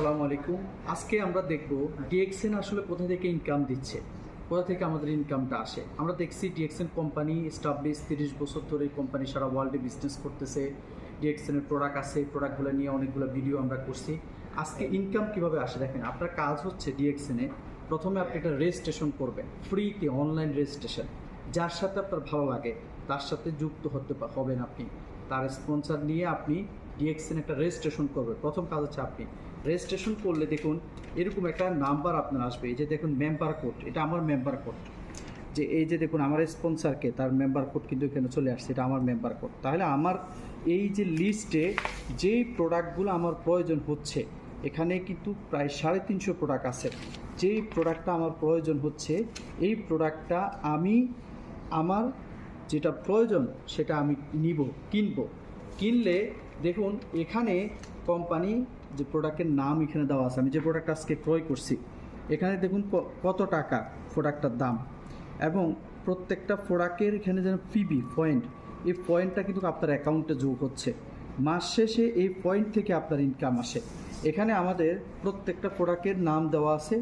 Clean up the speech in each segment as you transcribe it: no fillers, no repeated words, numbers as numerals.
আসসালামু আলাইকুম। আজকে আমরা দেখব ডিএক্সএন আসলে কোথা থেকে ইনকাম দিচ্ছে, কোথা থেকে আমাদের ইনকামটা আসে। আমরা দেখছি ডিএক্সএন কোম্পানি এস্টাবলিশ 30 বছর ধরে কোম্পানি সারা ওয়ার্ল্ডে বিজনেস করতেছে। ডিএক্সএনের প্রোডাক্ট আছে, প্রোডাক্টগুলো নিয়ে অনেকগুলো ভিডিও আমরা করছি। আজকে ইনকাম কিভাবে আসে দেখেন। আপনার কাজ হচ্ছে ডিএক্সএনে প্রথমে আপনি একটা রেজিস্ট্রেশন করবেন, ফ্রিতে অনলাইন রেজিস্ট্রেশন। যার সাথে আপনার ভালো লাগে তার সাথে যুক্ত হবেন আপনি, তার স্পন্সর নিয়ে আপনি ডিএক্সএন একটা রেজিস্ট্রেশন করবেন। প্রথম কাজ হচ্ছে আপনি রেজিস্ট্রেশন করলে দেখুন এরকম একটা নাম্বার আপনার আসবে। এই যে দেখুন মেম্বার কোড, এটা আমার মেম্বার কোড। যে এই যে দেখুন আমার স্পন্সরকে তার মেম্বার কোড কিন্তু এখানে চলে আসছে, এটা আমার মেম্বার কোড। তাহলে আমার এই যে লিস্টে যেই প্রোডাক্টগুলো আমার প্রয়োজন হচ্ছে, এখানে কিন্তু প্রায় 350 প্রোডাক্ট আছে। যেই প্রোডাক্টটা আমার প্রয়োজন হচ্ছে এই প্রোডাক্টটা আমি আমার যেটা প্রয়োজন সেটা আমি কিনলে দেখুন এখানে কোম্পানি যে প্রোডাক্টের নাম এখানে দেওয়া আছে। আমি যে প্রোডাক্ট আজকে ক্রয় করছি এখানে দেখুন কত টাকা প্রোডাক্টটার দাম, এবং প্রত্যেকটা প্রোডাক্টের এখানে যেন পিবি পয়েন্ট, এই পয়েন্টটা কিন্তু আপনার অ্যাকাউন্টে যোগ হচ্ছে। মাস শেষে এই পয়েন্ট থেকে আপনার ইনকাম আসে। এখানে আমাদের প্রত্যেকটা প্রোডাক্টের নাম দেওয়া আছে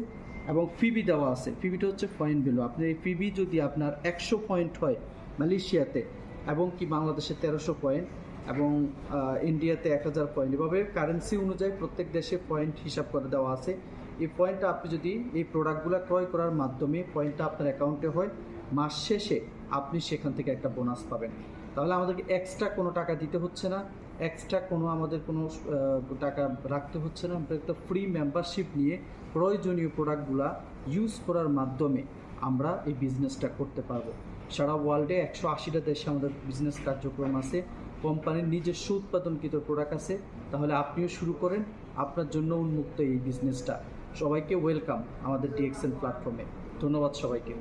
এবং পিবি দেওয়া আছে। পিবিটা হচ্ছে পয়েন্ট ভ্যালু। আপনার এই পিবি যদি আপনার 100 পয়েন্ট হয় মালয়েশিয়াতে, এবং কি বাংলাদেশে 1300 পয়েন্ট, এবং ইন্ডিয়াতে 1000 পয়েন্ট, এভাবে কারেন্সি অনুযায়ী প্রত্যেক দেশে পয়েন্ট হিসাব করে দেওয়া আছে। এই পয়েন্টটা আপনি যদি এই প্রোডাক্টগুলো ক্রয় করার মাধ্যমে পয়েন্টটা আপনার অ্যাকাউন্টে হয়, মাস শেষে আপনি সেখান থেকে একটা বোনাস পাবেন। তাহলে আমাদেরকে এক্সট্রা কোনো টাকা দিতে হচ্ছে না, এক্সট্রা আমাদের কোনো টাকা রাখতে হচ্ছে না। আমরা একটা ফ্রি মেম্বারশিপ নিয়ে প্রয়োজনীয় প্রোডাক্টগুলো ইউজ করার মাধ্যমে আমরা এই বিজনেসটা করতে পারবো। সারা ওয়ার্ল্ডে 180টা দেশে আমাদের বিজনেস কার্যক্রম আছে। কোম্পানির নিজস্ব উৎপাদনকৃত প্রোডাক্ট আছে। তাহলে আপনিও শুরু করেন, আপনার জন্য উন্মুক্ত এই বিজনেসটা। সবাইকে ওয়েলকাম আমাদের ডিএক্সএন প্ল্যাটফর্মে। ধন্যবাদ সবাইকে।